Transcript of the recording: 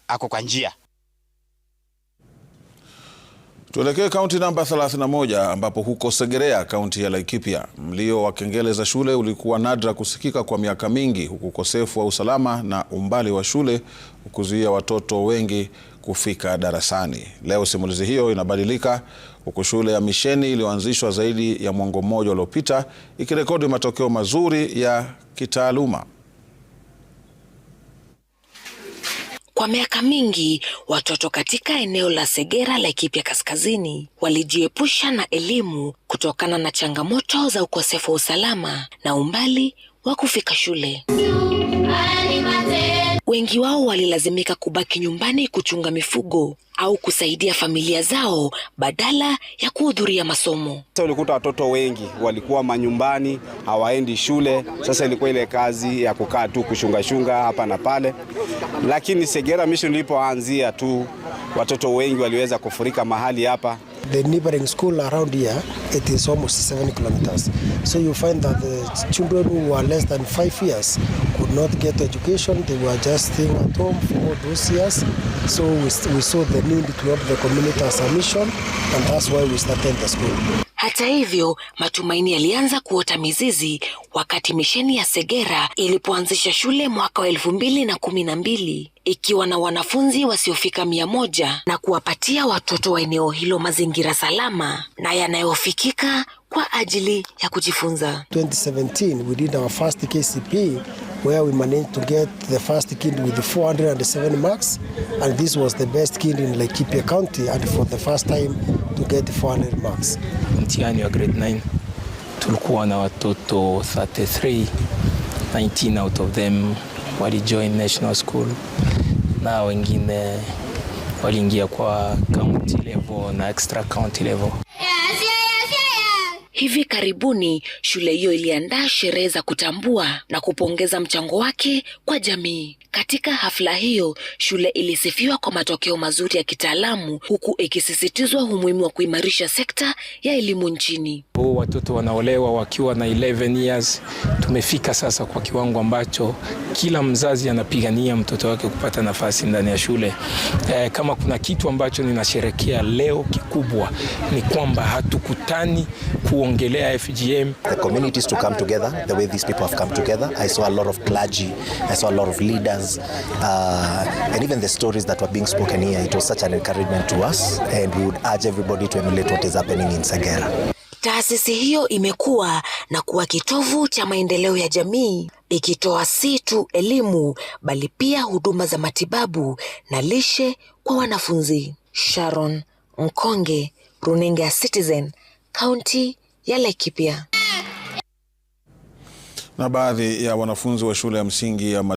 ako kwa njia. Tuelekee kaunti namba 31 ambapo huko Segerea, kaunti ya Laikipia, mlio wa kengele za shule ulikuwa nadra kusikika kwa miaka mingi, huku ukosefu wa usalama na umbali wa shule kuzuia watoto wengi kufika darasani. Leo simulizi hiyo inabadilika, huku shule ya Misheni iliyoanzishwa zaidi ya mwongo mmoja uliopita ikirekodi matokeo mazuri ya kitaaluma. Kwa miaka mingi, watoto katika eneo la Segera, Laikipia Kaskazini, walijiepusha na elimu kutokana na changamoto za ukosefu wa usalama na umbali wa kufika shule. Wengi wao walilazimika kubaki nyumbani kuchunga mifugo au kusaidia familia zao badala ya kuhudhuria masomo. Sasa ulikuta watoto wengi walikuwa manyumbani, hawaendi shule. Sasa ilikuwa ile kazi ya kukaa tu kushunga hapa na pale. Lakini Segera Mission ilipoanzia tu, watoto wengi waliweza kufurika mahali hapa. The neighboring school around here, it is almost 7 kilometers. So you find that the children who were less than 5 years could not get education. They were just staying at home for all those years. So we saw the need to help the community as a mission, and that's why we started the school. Hata hivyo, matumaini yalianza kuota mizizi wakati misheni ya Segera ilipoanzisha shule mwaka wa 2012, ikiwa na wanafunzi wasiofika 100 na kuwapatia watoto wa eneo hilo mazingira salama na yanayofikika kwa ajili ya kujifunza. 2017 we did our first KCPE where we managed to get the first kid with 407 marks, and this was the best kid in Laikipia County, and for the first time to get 400 marks. Mtihani wa grade 9 tulikuwa na watoto 33, 19 out of them walijoin national school na wengine waliingia kwa county level na extra county level. Hivi karibuni shule hiyo iliandaa sherehe za kutambua na kupongeza mchango wake kwa jamii. Katika hafla hiyo, shule ilisifiwa kwa matokeo mazuri ya kitaalamu, huku ikisisitizwa umuhimu wa kuimarisha sekta ya elimu nchini. Watoto wanaolewa wakiwa na 11 years. Tumefika sasa kwa kiwango ambacho kila mzazi anapigania mtoto wake kupata nafasi ndani ya shule. Kama kuna kitu ambacho ninasherehekea leo kikubwa ni kwamba hatukutani kuongelea FGM. The communities to come together the way these people have come together. I saw a lot of clergy, I saw a lot of leaders, and even the stories that were being spoken here. It was such an encouragement to us, and we would urge everybody to emulate what is happening in Segera. Taasisi hiyo imekuwa na kuwa kitovu cha maendeleo ya jamii, ikitoa si tu elimu bali pia huduma za matibabu na lishe kwa wanafunzi. Sharon Mkonge, Runinga ya Citizen, kaunti ya Laikipia. Na baadhi ya wanafunzi wa shule ya msingi ya